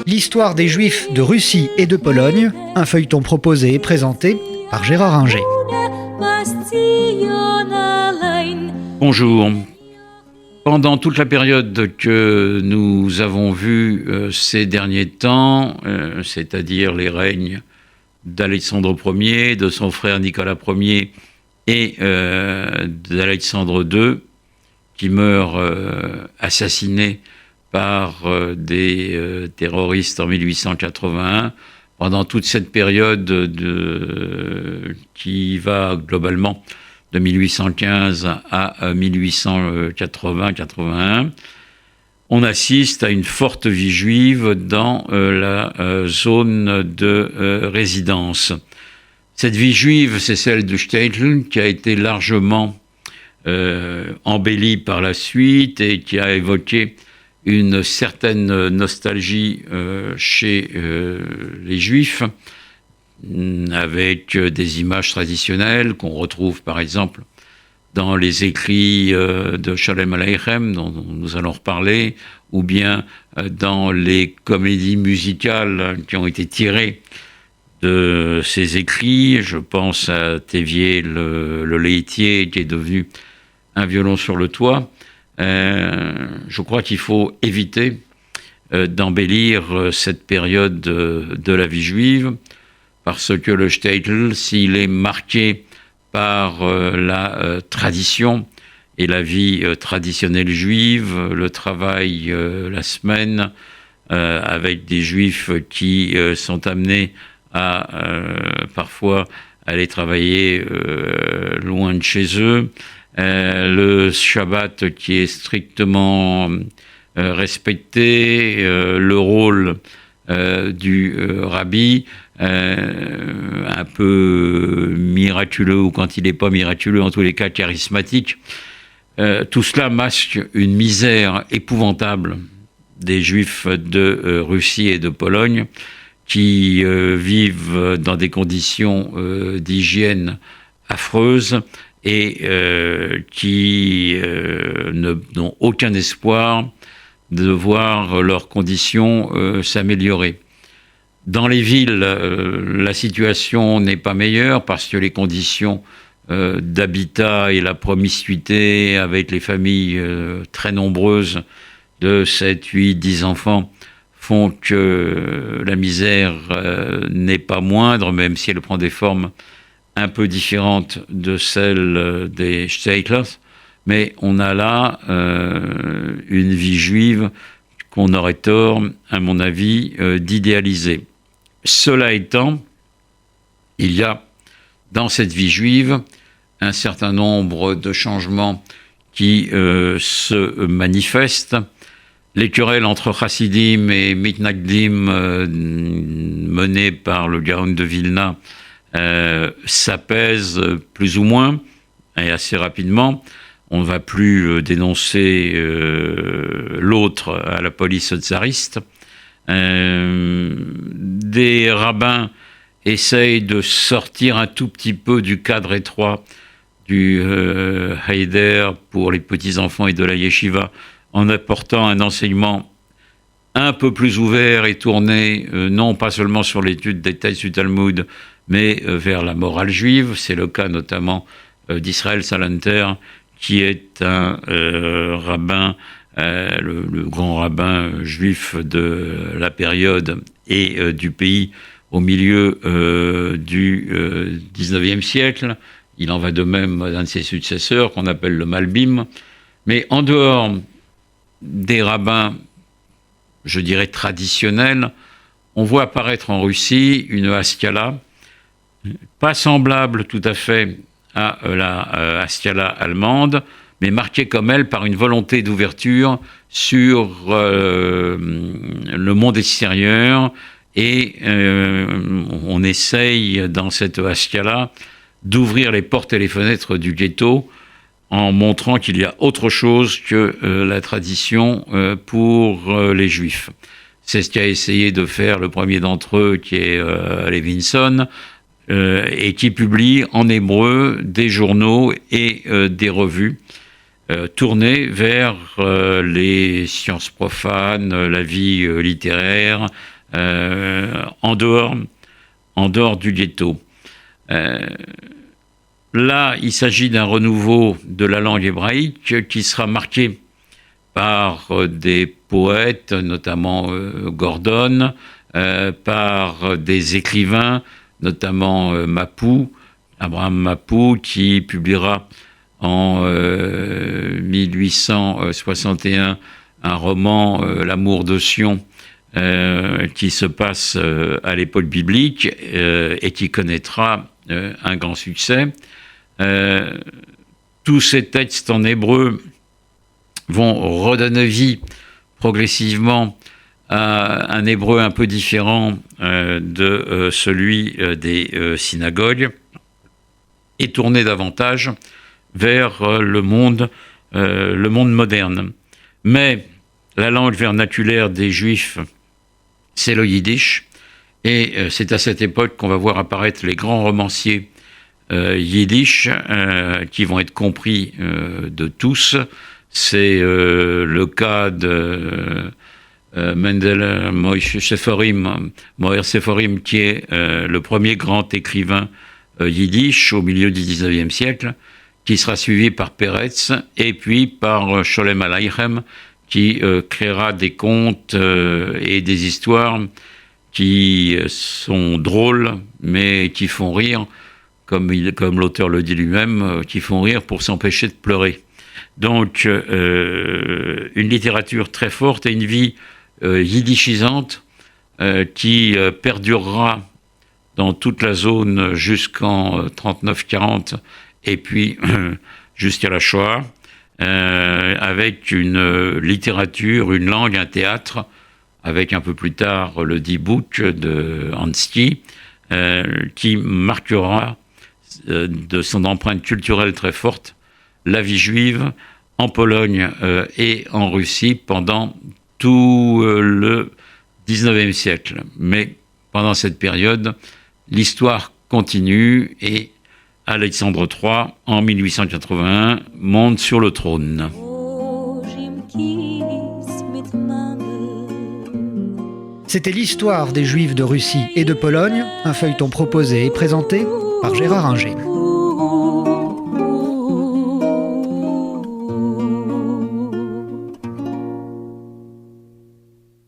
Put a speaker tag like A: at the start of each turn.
A: L'histoire des Juifs de Russie et de Pologne, un feuilleton proposé et présenté par Gérard Inger.
B: Bonjour. Pendant toute la période que nous avons vue ces derniers temps, c'est-à-dire les règnes d'Alexandre Ier, de son frère Nicolas Ier et d'Alexandre II, qui meurt assassiné par des terroristes en 1881, pendant toute cette période qui va globalement de 1815 à 1880-81, on assiste à une forte vie juive dans la zone de résidence. Cette vie juive, c'est celle de Shtetl, qui a été largement embellie par la suite et qui a évoqué une certaine nostalgie chez les Juifs, avec des images traditionnelles qu'on retrouve par exemple dans les écrits de Sholem Aleichem, dont nous allons reparler, ou bien dans les comédies musicales qui ont été tirées de ces écrits. Je pense à Thévier le laitier, qui est devenu un violon sur le toit. Je crois qu'il faut éviter d'embellir cette période de la vie juive, parce que le shtetl, s'il est marqué par la tradition et la vie traditionnelle juive, le travail la semaine, avec des juifs qui sont amenés à parfois aller travailler loin de chez eux, le Shabbat qui est strictement respecté, le rôle du rabbi, un peu miraculeux, ou quand il n'est pas miraculeux, en tous les cas charismatique. Tout cela masque une misère épouvantable des Juifs de Russie et de Pologne, qui vivent dans des conditions d'hygiène affreuses et qui n'ont aucun espoir de voir leurs conditions s'améliorer. Dans les villes, la situation n'est pas meilleure parce que les conditions d'habitat et la promiscuité avec les familles très nombreuses de 7, 8, 10 enfants font que la misère n'est pas moindre, même si elle prend des formes un peu différentes de celles des shtetls. Mais on a là une vie juive qu'on aurait tort, à mon avis, d'idéaliser. Cela étant, il y a dans cette vie juive un certain nombre de changements qui se manifestent. Les querelles entre Chassidim et Mitnagdim menées par le Gaon de Vilna s'apaisent plus ou moins et assez rapidement. On ne va plus dénoncer l'autre à la police tsariste. Des rabbins essayent de sortir un tout petit peu du cadre étroit du Heider pour les petits-enfants et de la yeshiva, en apportant un enseignement un peu plus ouvert et tourné, non pas seulement sur l'étude des textes du Talmud, mais vers la morale juive. C'est le cas notamment d'Israël Salanter, qui est un rabbin, le grand rabbin juif de la période et du pays au milieu du 19e siècle. Il en va de même d'un de ses successeurs, qu'on appelle le Malbim. Mais en dehors des rabbins, je dirais traditionnels, on voit apparaître en Russie une Haskalah, pas semblable tout à fait à la Haskalah allemande, mais marquée comme elle par une volonté d'ouverture sur le monde extérieur, et on essaye dans cette Haskalah d'ouvrir les portes et les fenêtres du ghetto en montrant qu'il y a autre chose que la tradition pour les Juifs. C'est ce qu'a essayé de faire le premier d'entre eux, qui est Levinson, et qui publie en hébreu des journaux et des revues tourné vers les sciences profanes, la vie littéraire, en dehors du ghetto. Là, il s'agit d'un renouveau de la langue hébraïque qui sera marqué par des poètes, notamment Gordon, par des écrivains, notamment Abraham Mapou, qui publiera en 1861 un roman, L'amour de Sion, qui se passe à l'époque biblique et qui connaîtra un grand succès. Tous ces textes en hébreu vont redonner vie progressivement à un hébreu un peu différent de celui des synagogues et tourner davantage vers le monde moderne. Mais la langue vernaculaire des Juifs, c'est le yiddish, et c'est à cette époque qu'on va voir apparaître les grands romanciers yiddish qui vont être compris de tous. C'est le cas de Mendel Moïse Seforim, qui est le premier grand écrivain yiddish au milieu du XIXe siècle, qui sera suivi par Peretz et puis par Sholem Aleichem, qui créera des contes et des histoires qui sont drôles, mais qui font rire, comme l'auteur le dit lui-même, qui font rire pour s'empêcher de pleurer. Donc, une littérature très forte et une vie yiddishisante qui perdurera dans toute la zone jusqu'en 39-40 et puis jusqu'à la Shoah, avec une littérature, une langue, un théâtre, avec un peu plus tard le Dibouk de Ansky, qui marquera de son empreinte culturelle très forte la vie juive en Pologne et en Russie pendant tout le XIXe siècle. Mais pendant cette période, l'histoire continue et Alexandre III, en 1881, monte sur le trône.
A: C'était l'histoire des Juifs de Russie et de Pologne, un feuilleton proposé et présenté par Gérard Inger.